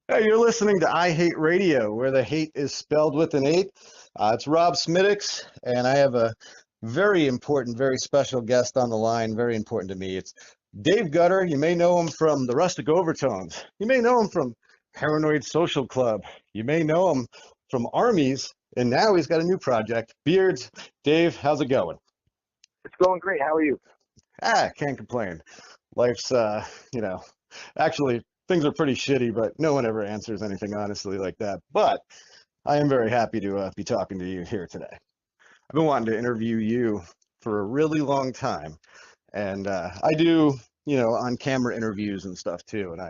Hey, you're listening to I Hate Radio, where the hate is spelled with an 8. It's Rob Smittix, and I have a very important, very special guest on the line, very important to me. It's Dave Gutter. You may know him from the Rustic Overtones. You may know him from Paranoid Social Club. You may know him from Armies, and now he's got a new project, Beards. Dave, how's it going? It's going great. How are you? Can't complain. Life's, you know, actually, things are pretty shitty, but no one ever answers anything honestly like that. But I am very happy to be talking to you here today. I've been wanting to interview you for a really long time, and I do, on-camera interviews and stuff too. And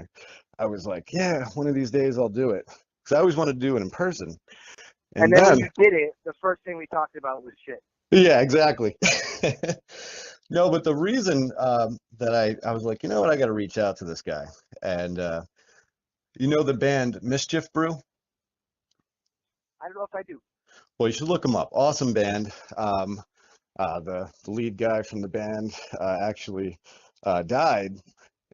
I was like, yeah, one of these days I'll do it, because I always wanted to do it in person. And And then then, when you did it, the first thing we talked about was shit. yeah, exactly. No, but the reason that I was like, you know what, I got to reach out to this guy, and you know the band Mischief Brew? I don't know if I do. Well, you should look them up. Awesome band. The lead guy from the band actually died,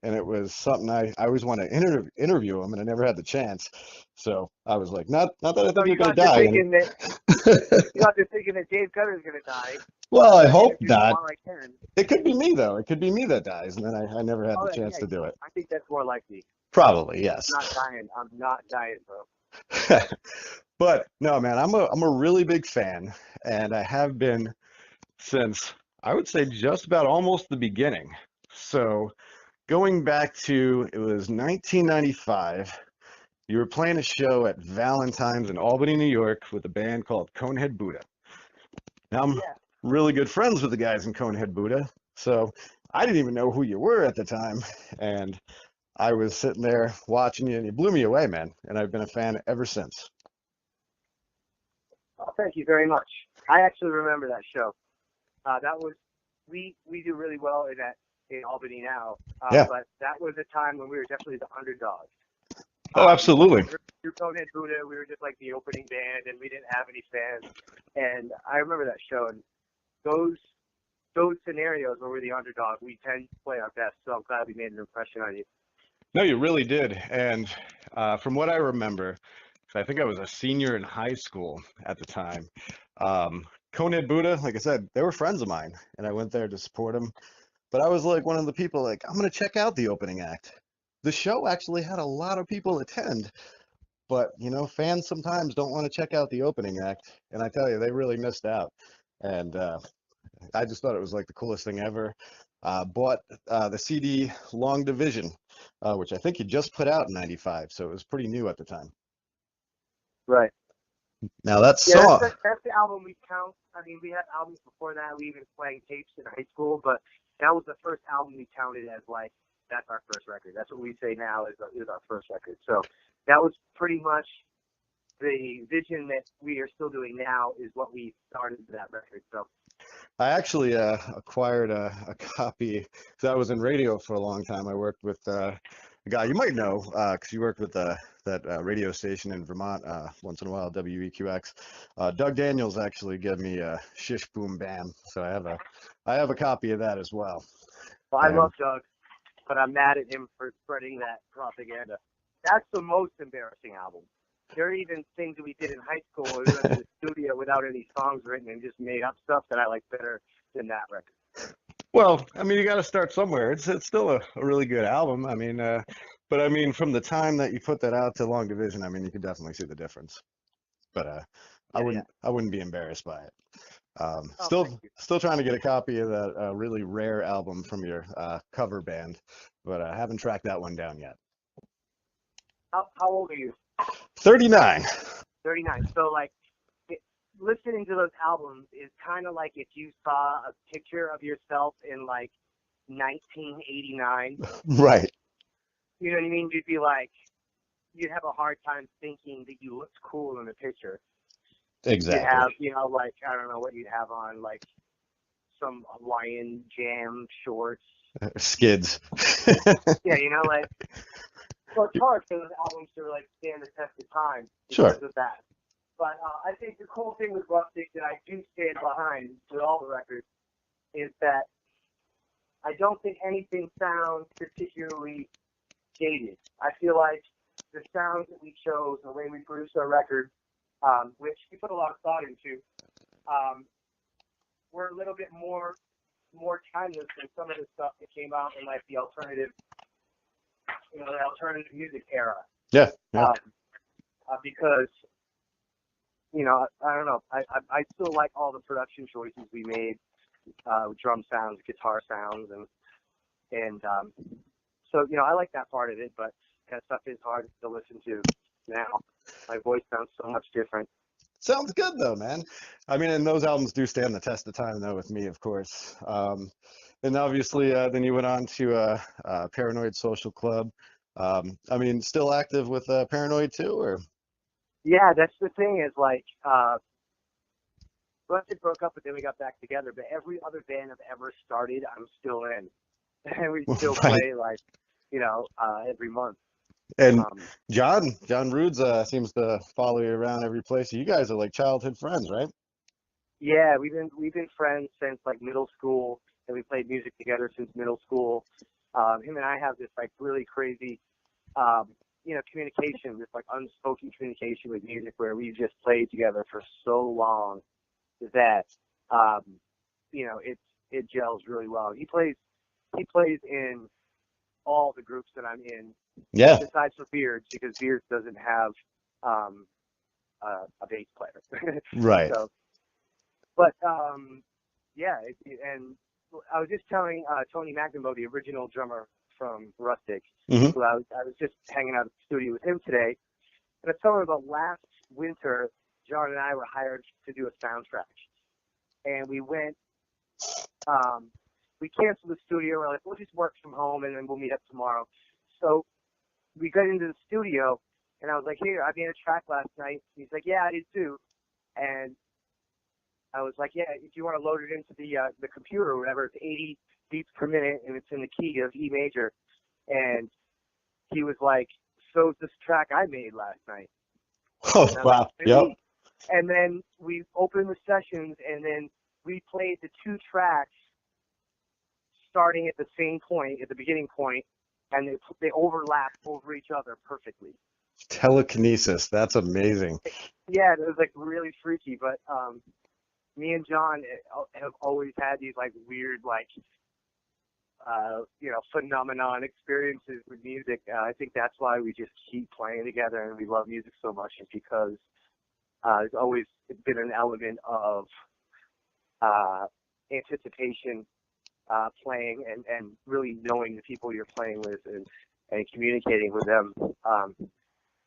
and it was something I always want to interview him, and I never had the chance. So I was like, not that I So think you're gonna die. you got to thinking that Dave Cutter is going to die. Well, I I'm going to hope interview him not. while I can. It could be me though. It could be me that dies, and then I never had Oh, the chance yeah. to do it. I think that's more likely. Probably, yes. I'm not dying. I'm not dying, bro. But no, man, I'm a really big fan, and I have been since I would say just about almost the beginning. So going back to it was 1995, you were playing a show at Valentine's in Albany, New York, with a band called Conehead Buddha. Now I'm Yeah. really good friends with the guys in Conehead Buddha, so I didn't even know who you were at the time, and I was sitting there watching you, and you blew me away, man. And I've been a fan ever since. Oh, thank you very much. I actually remember that show. That was we do really well in Albany now, Yeah. but that was a time when we were definitely the underdogs. Oh, We absolutely. went through Conehead Buddha. We were just like the opening band, and we didn't have any fans. And I remember that show. And those those scenarios where we're the underdog, we tend to play our best. So I'm glad we made an impression on you. No, you really did. And from what I remember, 'cause I think I was a senior in high school at the time. Conehead Buddha, like I said, they were friends of mine, and I went there to support them. But I was like one of the people like, I'm gonna check out the opening act. The show actually had a lot of people attend, but fans sometimes don't want to check out the opening act, and I tell you, they really missed out. And I just thought it was like the coolest thing ever. Bought the CD Long Division, which I think he just put out in '95, so it was pretty new at the time. Right. Now that Yeah, song, that's the album we count. I mean, we had albums before that. We even playing tapes in high school, but that was the first album we counted as like that's our first record. That's what we say now is our first record. So that was pretty much the vision that we are still doing now is what we started with that record. So I actually acquired a copy because I was in radio for a long time. I worked with a guy you might know because you worked with that radio station in Vermont once in a while, WEQX. Doug Daniels actually gave me a Shish Boom Bam, so I have a copy of that as well. well, I And love Doug, but I'm mad at him for spreading that propaganda. That's the most embarrassing album. There are even things that we did in high school where we went to the studio without any songs written and just made up stuff that I like better than that record. well, I mean, you got to start somewhere. It's still a really good album. I mean, but I mean, from the time that you put that out to Long Division, I mean, you can definitely see the difference. But I Yeah, yeah. wouldn't be embarrassed by it. Oh, thank you. Still trying to get a copy of that really rare album from your cover band, but I haven't tracked that one down yet. How old are you? 39. 39. So, like, it, listening to those albums is kind of like if you saw a picture of yourself in, like, 1989. Right. You know what I mean? You'd be like, you'd have a hard time thinking that you looked cool in the picture. You'd Exactly. have, like, I don't know what you'd have on, like, some Hawaiian jam shorts. Skids. Yeah, like, well, it's hard for those albums to, like, stand the test of time Sure. because of that. But I think the cool thing with Rustic that I do stand behind with all the records is that I don't think anything sounds particularly dated. I feel like the sounds that we chose, the way we produced our record, which we put a lot of thought into, were a little bit more timeless than some of the stuff that came out in like the alternative music era. Yeah. Yeah. Because I don't know, I still like all the production choices we made, drum sounds, guitar sounds, and so I like that part of it, but that stuff is hard to listen to now. My voice sounds so much different. Sounds good though, man. I mean, and those albums do stand the test of time though with me, of course. And obviously, then you went on to Paranoid Social Club. I mean, still active with Paranoid too, or? Yeah, that's the thing is like, Rustic broke up, but then we got back together. But every other band I've ever started, I'm still in, and we still Right. play like, every month. And John Roods seems to follow you around every place. You guys are like childhood friends, right? Yeah, we've been friends since like middle school, and we played music together since middle school. Him and I have this like really crazy, communication, this like unspoken communication with music, where we've just played together for so long that it gels really well. He plays in all the groups that I'm in. Yeah. Besides for Beards, because Beards doesn't have a bass player. Right. So, but yeah, and I was just telling Tony McNamara, the original drummer from Rustic, Mm-hmm. who I was just hanging out at the studio with him today, and I told him about last winter. John and I were hired to do a soundtrack, and we went. We canceled the studio. We're like, we'll just work from home, and then we'll meet up tomorrow. So we got into the studio, and I was like, here, I made a track last night. He's like, yeah, I did too. And I was like, yeah, if you want to load it into the computer or whatever, it's 80 beats per minute, and it's in the key of E major. And he was like, so is this track I made last night. Oh, wow. Like, Yep. And then we opened the sessions, and then we played the two tracks starting at the same point, at the beginning point, and they overlap over each other perfectly. Telekinesis. That's amazing. Yeah, it was like really freaky, but me and John have always had these like weird like phenomenon experiences with music. I think that's why we just keep playing together and we love music so much, is because there's always been an element of anticipation, playing and really knowing the people you're playing with and communicating with them.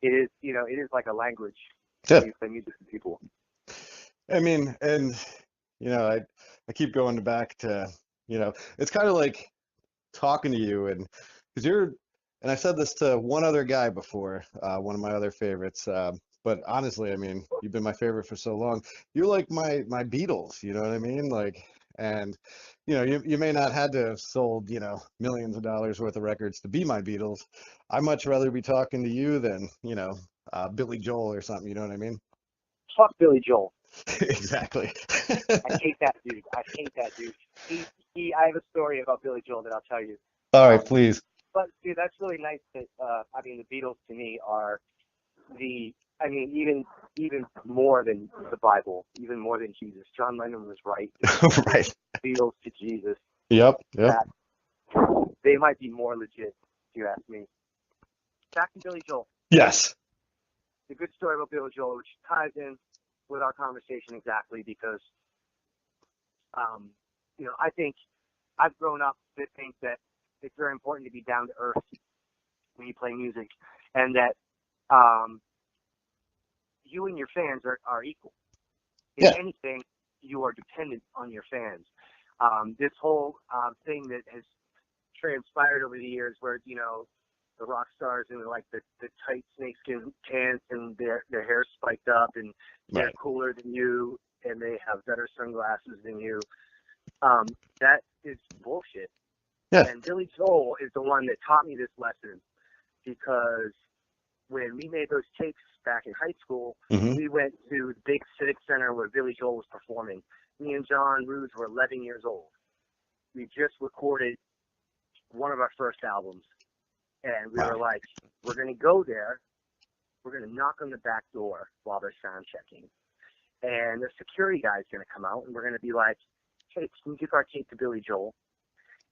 It is like a language. Yeah. When you play music with people. I mean, and I keep going back to, it's kind of like talking to you, and because and I said this to one other guy before, one of my other favorites, but honestly, I mean, you've been my favorite for so long. You're like my Beatles, you know what I mean? Like, and you may not had to have sold, millions of dollars worth of records to be my Beatles. I'd much rather be talking to you than, Billy Joel or something, you know what I mean? Fuck Billy Joel. Exactly. I hate that dude. I have a story about Billy Joel that I'll tell you. All right, please. But dude, that's really nice that the Beatles to me are even more than the Bible, even more than Jesus. John Lennon was right. Right. Beatles to Jesus. Yep. That they might be more legit, if you ask me. Back to Billy Joel. Yes. The good story about Billy Joel, which ties in with our conversation exactly, because I think I've grown up to think that it's very important to be down to earth when you play music, and that you and your fans are equal. If anything, you are dependent on your fans. This whole thing that has transpired over the years, where the rock stars in like the tight snakeskin pants and their hair spiked up, and they're cooler than you, and they have better sunglasses than you. That is bullshit. Yeah. And Billy Joel is the one that taught me this lesson, because when we made those tapes back in high school, we went to the big Civic Center where Billy Joel was performing. Me and John Roods were 11 years old. We just recorded one of our first albums. And we were like, we're going to go there we're going to knock on the back door while they're sound checking. And the security guy's going to come out, and we're going to be like, hey, can you give our tape to Billy Joel?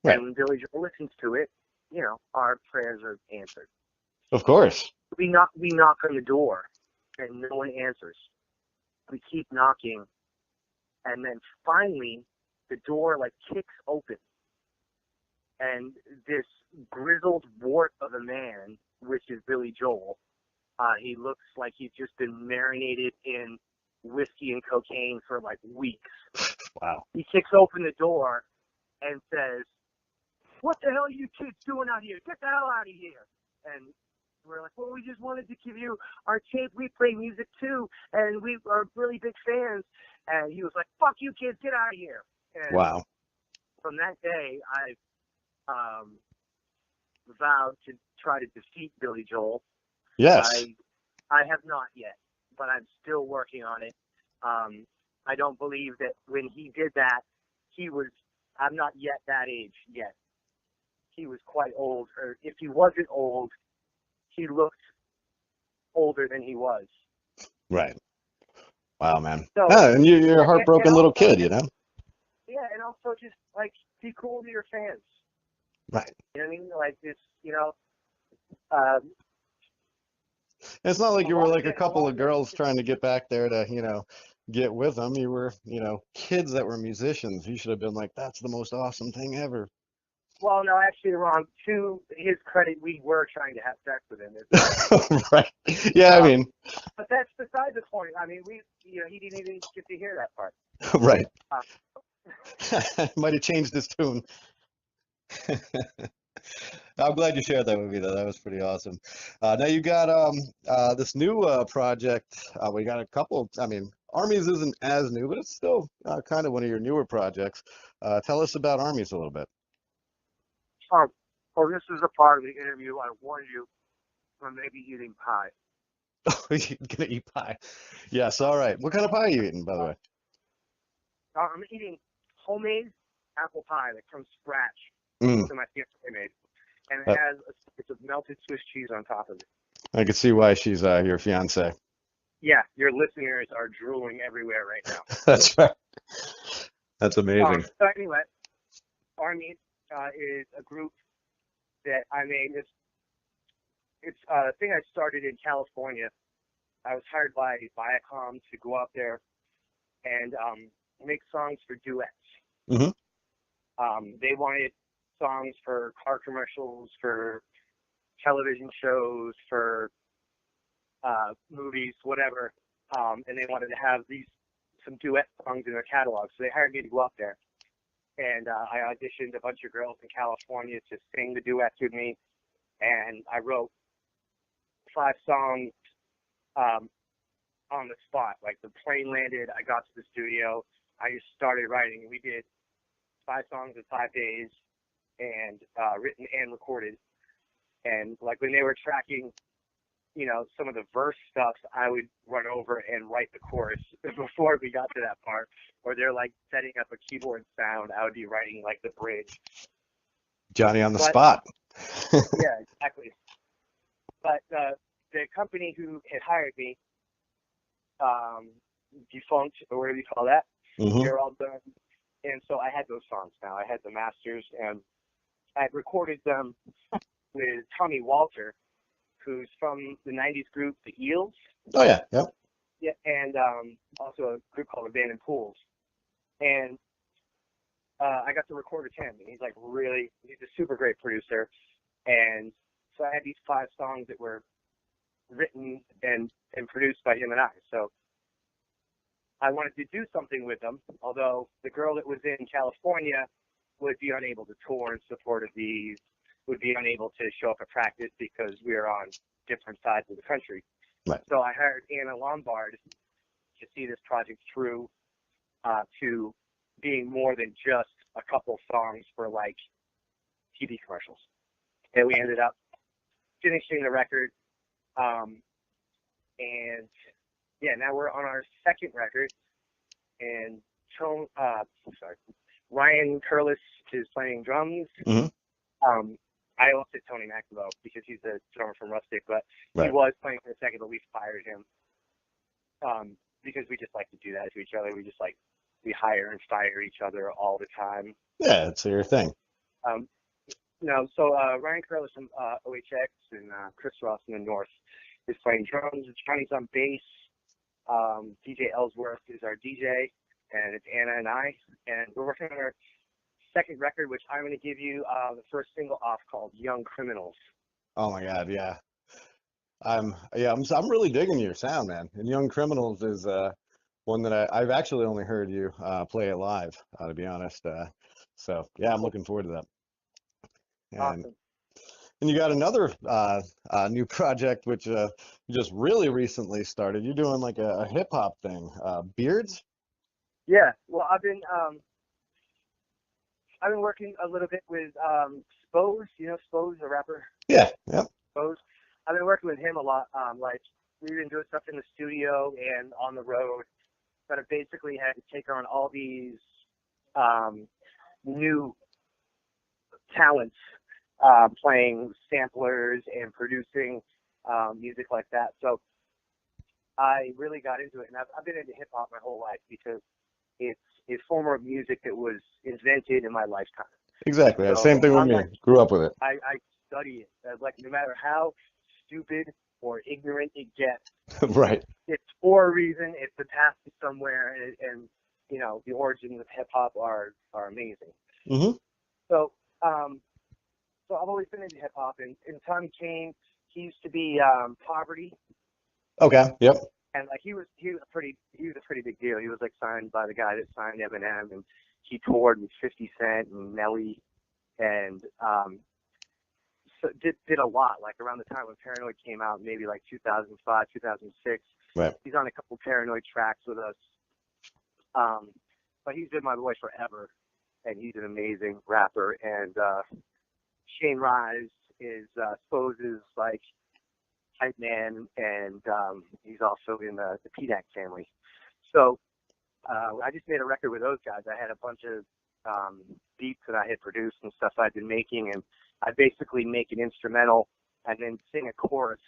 Right. And when Billy Joel listens to it, you know, our prayers are answered. Of course. We knock on the door, and no one answers. We keep knocking, and then finally, the door, like, kicks open. And this grizzled wart of a man, which is Billy Joel, he looks like he's just been marinated in whiskey and cocaine for like weeks. Wow. He kicks open the door and says, "What the hell are you kids doing out here? Get the hell out of here!" And we're like, "Well, we just wanted to give you our tape. We play music too, and we are really big fans." And he was like, "Fuck you kids, get out of here." And Wow. from that day, I vowed to try to defeat Billy Joel. Yes. I have not yet, but I'm still working on it. I don't believe that when he did that, I'm not yet that age yet. He was quite old, or if he wasn't old, he looked older than he was. Right. Wow, man. So, Yeah, and you're a heartbroken and little also, kid, you know? Yeah, and also just, like, be cool to your fans. Right. You know what I mean? Like, this, you know, It's not like you were like a couple of girls it. trying to get back there to, get with them. You were, kids that were musicians. You should have been like, that's the most awesome thing ever. Well, no, actually, wrong. To his credit, we were trying to have sex with him. Right. Yeah, I mean. But that's beside the point. I mean, he didn't even get to hear that part. Right. Might have changed his tune. I'm glad you shared that with me, though. That was pretty awesome. Now you got this new project. We got a couple. I mean, Armies isn't as new, but it's still kind of one of your newer projects. Tell us about Armies a little bit. Oh, this is a part of the interview. I warned you from maybe eating pie. Oh, you're gonna eat pie? Yes. All right. What kind of pie are you eating, by the way? I'm eating homemade apple pie that comes scratch that my fiance made, and it has it's a melted Swiss cheese on top of it. I can see why she's your fiance. Yeah, your listeners are drooling everywhere right now. That's right. That's amazing. So anyway, Armies is a group that I made. It's a thing I started in California. I was hired by Viacom to go out there and make songs for duets. Mm-hmm. They wanted songs for car commercials, for television shows, for movies, whatever. And they wanted to have some duet songs in their catalog. So they hired me to go out there. And I auditioned a bunch of girls in California to sing the duets with me. And I wrote 5 songs on the spot. Like the plane landed, I got to the studio, I just started writing. We did 5 songs in 5 days, and written and recorded. And like when they were tracking, some of the verse stuff, I would run over and write the chorus before we got to that part. Or they're like setting up a keyboard sound, I would be writing like the bridge. Johnny on the spot. Yeah, exactly. But the company who had hired me, defunct, or whatever you call that, Mm-hmm. they're all done. And so I had those songs now. I had the masters, and I recorded them with Tommy Walter, who's from the 90s group The Eels. Oh, yeah. Yep. Yeah, and also a group called Abandoned Pools. And I got to record with him, and he's a super great producer. And so I had these 5 songs that were written and produced by him and I. So I wanted to do something with them, although the girl that was in California would be unable to tour in support of these, would be unable to show up at practice because we are on different sides of the country. Right. So I hired Anna Lombard to see this project through to being more than just a couple songs for like TV commercials. And we ended up finishing the record. And yeah, now we're on our 2nd record, and Ryan Curlis is playing drums. Mm-hmm. I almost said Tony Maxwell because he's the drummer from Rustic, but he Right. was playing for a second, but we fired him because we just like to do that to each other. We hire and fire each other all the time. Yeah, it's your thing. No, so Ryan Curlis from OHX and Chris Ross in the North is playing drums. Johnny's on bass. DJ Ellsworth is our DJ, and it's Anna and I. And we're working on our second record, which I'm going to give you the first single off, called Young Criminals. Oh my God, yeah. I'm really digging your sound, man. And Young Criminals is one that I've actually only heard you play it live, to be honest. So yeah, I'm looking forward to that. And Awesome. and you got another new project which you just really recently started. You're doing like a hip hop thing, Beards? Yeah, well, I've been working a little bit with Spose. You know Spose, the rapper? Yeah, yep. Spose. I've been working with him a lot. Like, we've been doing stuff in the studio and on the road, but I basically had to take on all these new talents, playing samplers and producing music like that. So I really got into it, and I've been into hip hop my whole life because it's a form of music that was invented in my lifetime. Exactly. So Same thing with I'm me. like, Grew up with it. I study it. Like, no matter how stupid or ignorant it gets, Right. it's for a reason. It's the path to somewhere, and you know, the origins of hip hop are amazing. Mm-hmm. So so I've always been into hip hop, and Tommy Kane, he used to be Poverty, Okay. Yep. and like he was a pretty big deal. He was like signed by the guy that signed Eminem, and he toured with 50 Cent and Nelly, and so did a lot. Like, around the time when Paranoid came out, maybe like 2005, 2006. Right. He's on a couple Paranoid tracks with us. But he's been my boy forever, and he's an amazing rapper. And Shane Rise is Spose's like hype man, and he's also in the PDAC family. So I just made a record with those guys. I had a bunch of beats that I had produced and stuff I'd been making, and I basically make an instrumental and then sing a chorus,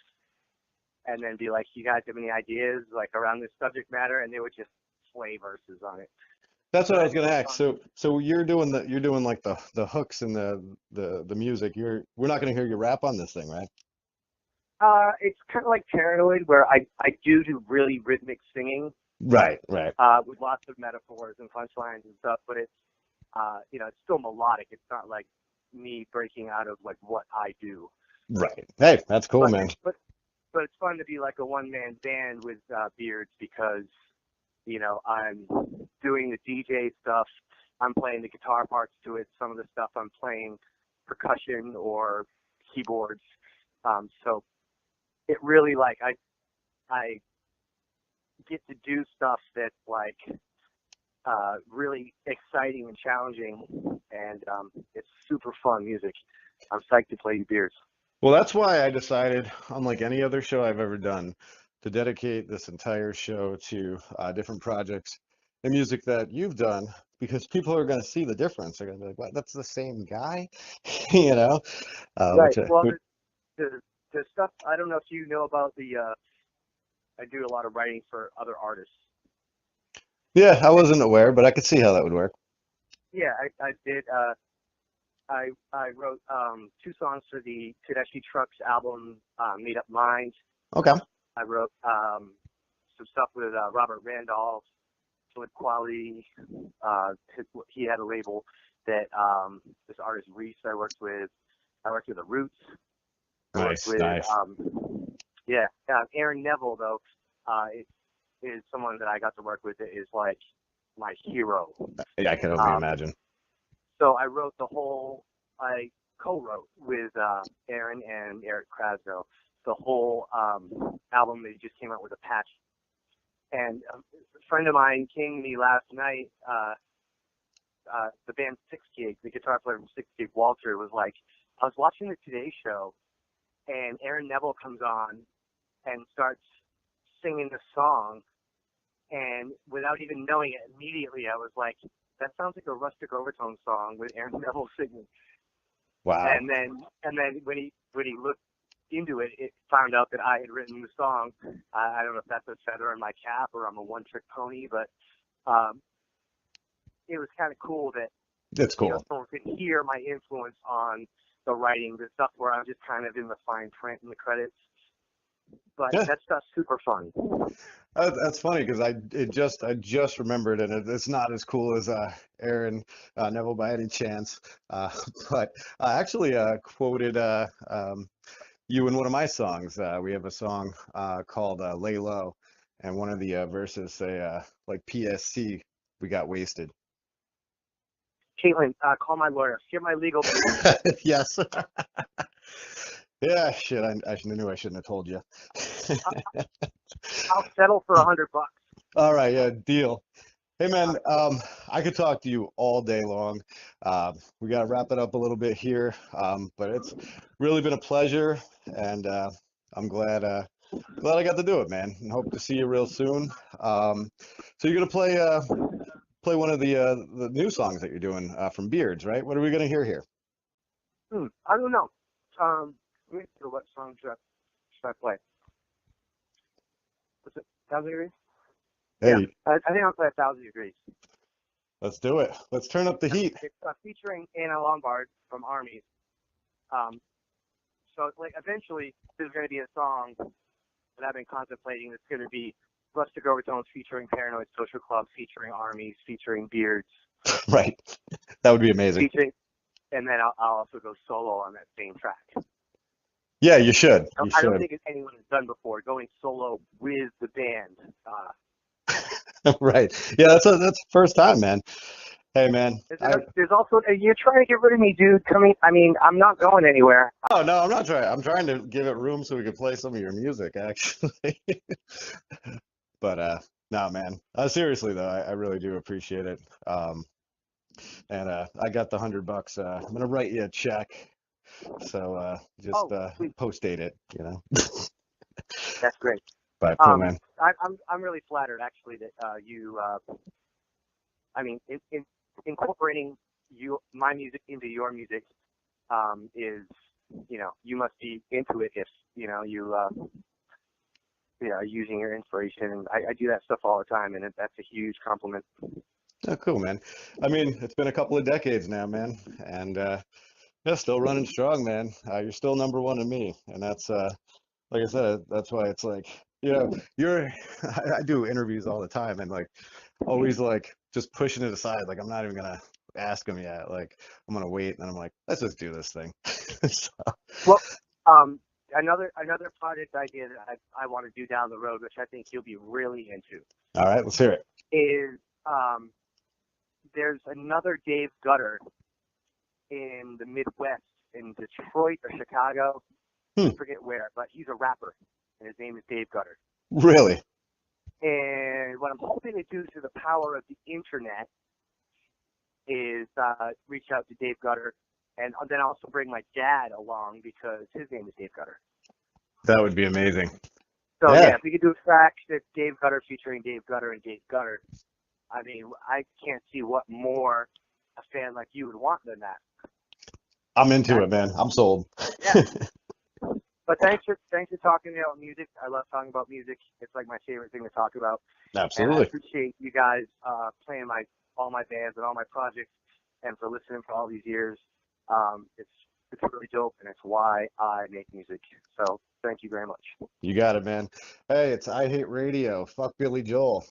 and then be like, "You guys have any ideas like around this subject matter?" And they would just play verses on it. That's what I was But gonna it's ask. fun. So you're doing like the hooks and the music. We're not gonna hear you rap on this thing, right? It's kind of like Paranoid, where I do really rhythmic singing, Right. Right. with lots of metaphors and punchlines and stuff, but it's you know, it's still melodic. It's not like me breaking out of like what I do. Right. Hey, that's cool, But man. but it's fun to be like a one-man band with Beards, because you know, I'm doing the DJ stuff. I'm playing the guitar parts to it. Some of the stuff I'm playing percussion or keyboards. So it really, like, I get to do stuff that's like really exciting and challenging, and it's super fun music. I'm psyched to play you Beards. Well, that's why I decided, unlike any other show I've ever done, to dedicate this entire show to different projects and music that you've done, because people are going to see the difference. They're going to be like, "What? That's the same guy," you know? Right. Well, the stuff, I don't know if you know about I do a lot of writing for other artists. Yeah, I wasn't aware, but I could see how that would work. Yeah, I did. I wrote two songs for the Tedeschi Trucks album, Made Up Mind. Okay. I wrote some stuff with Robert Randolph, Flip Quality. He had a label that this artist Reese I worked with. I worked with the Roots. I worked Nice, with nice. Aaron Neville, though, is someone that I got to work with that is like my hero. Yeah, I can only imagine. So I co-wrote with Aaron and Eric Krasno the whole album that he just came out with, a patch. And a friend of mine came to me last night, the band Six Gig, the guitar player from Six Gig, Walter, was like, I was watching the Today Show, and Aaron Neville comes on and starts singing the song, and without even knowing it, immediately I was like, that sounds like a Rustic Overtones song with Aaron Neville singing. Wow. And then when he looked into it, it found out that I had written the song. I don't know if that's a feather in my cap or I'm a one-trick pony, but um, it was kind of cool that It's cool. someone could hear my influence on the writing, the stuff where I'm just kind of in the fine print in the credits. But Yeah. that stuff's super fun. That's funny because I just remembered, and it's not as cool as Aaron Neville by any chance, uh, but I actually quoted you in one of my songs. We have a song called "Lay Low," and one of the verses say like PSC, we got wasted. Caitlin, call my lawyer. Get my legal bill. Yes. Yeah. Shit. I knew I shouldn't have told you. I'll settle for $100. All right. Yeah. Deal. Hey man, I could talk to you all day long. We got to wrap it up a little bit here, but it's really been a pleasure, and I'm glad I got to do it, man. And hope to see you real soon. So you're gonna play one of the new songs that you're doing from Beards, right? What are we gonna hear here? I don't know. Let me see what song should I play? Was it 1,000 Degrees? Yeah, Hey, I think I'll play 1,000 Degrees. let's do it. Let's turn up the heat. It's featuring Anna Lombard from Armies. Um, so like eventually there's going to be a song that I've been contemplating that's going to be Rustic Overtones featuring Paranoid Social Club, featuring Armies, featuring Beards, Right. That would be amazing. featuring, and then I'll also go solo on that same track. Yeah, you should. You I don't should. think anyone has done before, going solo with the band. Right. Yeah, that's the first time, man. Hey, man. There's also, you're trying to get rid of me, dude. I mean, I'm not going anywhere. Oh no, I'm not trying. I'm trying to give it room so we can play some of your music, actually. But no, man. Seriously though, I really do appreciate it. And I got the $100. I'm gonna write you a check. So just Oh, please, post date it, that's great. But cool, man. I'm really flattered actually that you. I mean, incorporating my music into your music is, you must be into it if using your inspiration. And I do that stuff all the time, and that's a huge compliment. Oh, cool, man. I mean, it's been a couple of decades now, man, and yeah, still running strong, man. You're still number one to me, and that's like I said, that's why it's like, you're. I do interviews all the time, and like always like just pushing it aside. Like I'm not even gonna ask them yet. Like I'm gonna wait, and then I'm like, let's just do this thing. So, Well, another project idea that I want to do down the road, which I think you'll be really into, all right, let's hear it. is there's another Dave Gutter in the Midwest, in Detroit or Chicago. Hmm. I forget where, but he's a rapper, and his name is Dave Gutter. Really? And what I'm hoping to do through the power of the internet is reach out to Dave Gutter, and then also bring my dad along because his name is Dave Gutter. That would be amazing. So Yeah. if we could do a track that's Dave Gutter featuring Dave Gutter and Dave Gutter, I mean, I can't see what more a fan like you would want than that. I'm into it, man. I'm sold. Yeah. But thanks for talking about music. I love talking about music. It's like my favorite thing to talk about. And I Absolutely. appreciate you guys playing all my bands and all my projects, and for listening for all these years. It's really dope, and it's why I make music. So thank you very much. You got it, man. Hey, it's I Hate Radio. Fuck Billy Joel.